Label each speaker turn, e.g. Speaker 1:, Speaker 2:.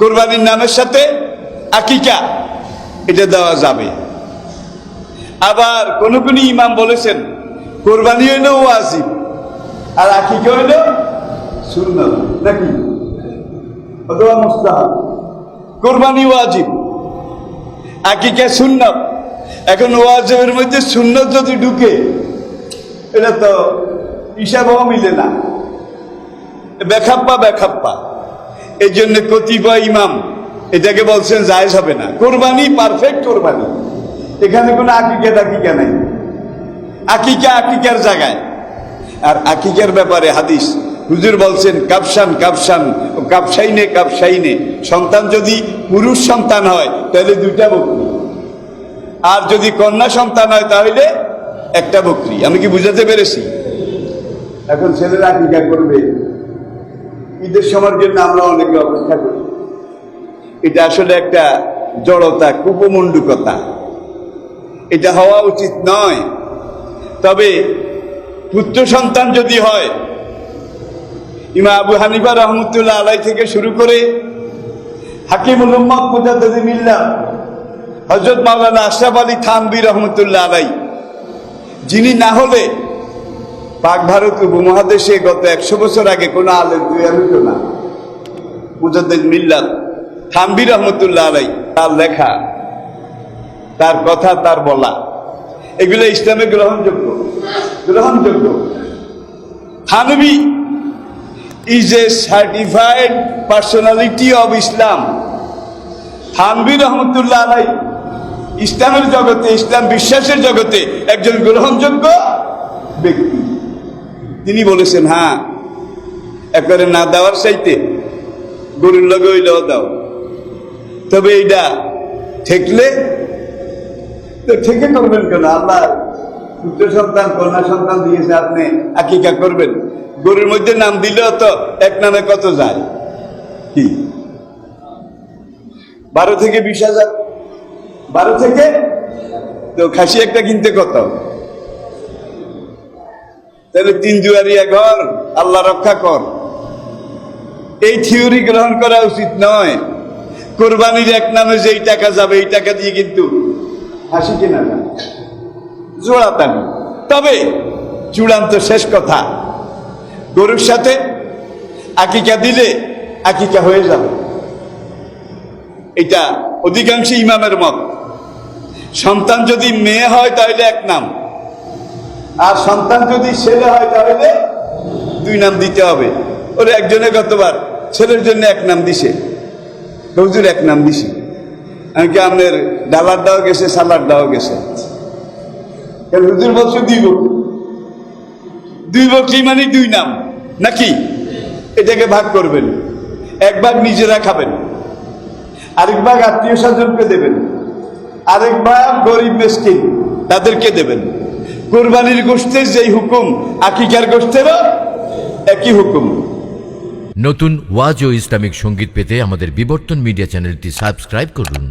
Speaker 1: কোরবানির নামের সাথে আকিকা এটা দেওয়া যাবে। আবার কোন কোন ইমাম বলেছেন কোরবানি হইল ওয়াজিব আর আকিকা হইল সুন্নাত, নাকি অথবা মুস্তাহাব। কোরবানি ওয়াজিব, আকিকা সুন্নাত। এখন ওয়াজিবের মধ্যে সুন্নাত যদি ঢুকে এটা তো হিসাবও মিলে না, বেখাপ্পা। এই জন্য কতিপয় ইমাম এটাকে বলছেন জায়েজ হবে না। কোরবানি পারফেক্ট কোরবানি, এখানে কোনো আকিকা নাই। আকিকার জায়গায়। আর আকিকার ব্যাপারে হাদিস হুজুর বলছেন কাপসাইনে সন্তান যদি পুরুষ সন্তান হয় তাহলে 2টা বকরি, আর যদি কন্যা সন্তান হয় তাহলে 1টা বকরি। আমি কি বুঝাতে পেরেছি? এখন ছেলেরা আকিকা করবে, ঈদের সময়ের জন্য আমরা অনেকে অপেক্ষা করি। এটা আসলে একটা জড়তা, কুপমণ্ডুকতা, এটা হওয়া উচিত নয়। তবে পুত্র সন্তান যদি হয়, ইমাম আবু হানিফা রহমতুল্লাহ আলাই থেকে শুরু করে হাকিমুল উম্মাহ মুজাদ্দিদুল মিল্লাহ হযরত মাওলানা আশরাফ আলী থানভী রহমতুল্লাহ আলাই, যিনি না হলে পাক ভারত উপমহাদেশে গত 100 বছর আগে কোনো আলেম তৈরি হতো না। মুজাদ্দিদুল মিল্লাহ থানভী রহমতুল্লাহ আলাই, তার লেখা, তার কথা, তার বলা, এগুলো ইসলামে গ্রহণযোগ্য। Thanvi is a certified personality of Islam. Thanvi রহমতুল্লাহ আলাই ইসলামের জগতে, ইসলাম বিশ্বাসের জগতে একজন গ্রহণযোগ্য ব্যক্তি। তিনি বলেছেন, হ্যাঁ, একবারে না দেওয়ার চাইতে গরুর লগে হইলেও দাও, তবে এইটা ঠেকলে তো ঠেকে করবেন কেন? আল্লাহ পুত্র সন্তান কন্যা সন্তান দিয়েছে, আপনি আকিকা করবেন। গরুর মধ্যে নাম দিলেও তো এক নামে কত যায়? কি 12 থেকে 20,000, 12 থেকে তো খাসি একটা কিনতে কত? তাহলে 3 দুয়ারিয়া ঘর, আল্লাহ রক্ষা কর। এই থিওরি গ্রহণ করা উচিত নয়। কোরবানির এক নামে যেই টাকা যাবে এই টাকা দিয়ে কিন্তু হাসি কেনা না, জোড়াতানি। তবে চূড়ান্ত শেষ কথা, গরুর সাথে আকিকা দিলে আকিকা হয়ে যাবে, এটা অধিকাংশ ইমামের মত। সন্তান যদি মেয়ে হয় তাহলে 1 নাম, আর সন্তান যদি ছেলে হয় তাহলে 2 নাম দিতে হবে। ওরা একজনে গতবার ছেলের জন্য 1 নাম দিছে, হুজুর 1 নাম দিছি। আমি কি আপনার ডালার দাও গেছে, সালার দাও গেছে? হুজুর বলছে 2 বকরি। 2 বকরি মানে 2 নাম, নাকি? এটাকে ভাগ করবেন, 1 ভাগ নিজেরা খাবেন, আরেক ভাগ আত্মীয় স্বজনকে দেবেন, আরেক ভাগ গরিব মিসকিন তাদেরকে দেবেন। কুরবানির গোশতের যেই হুকুম, আকিকার গোশতেরও একই হুকুম।
Speaker 2: নতুন ওয়াজ ও ইসলামিক সঙ্গীত পেতে আমাদের বিবর্তন মিডিয়া চ্যানেলটি সাবস্ক্রাইব করুন।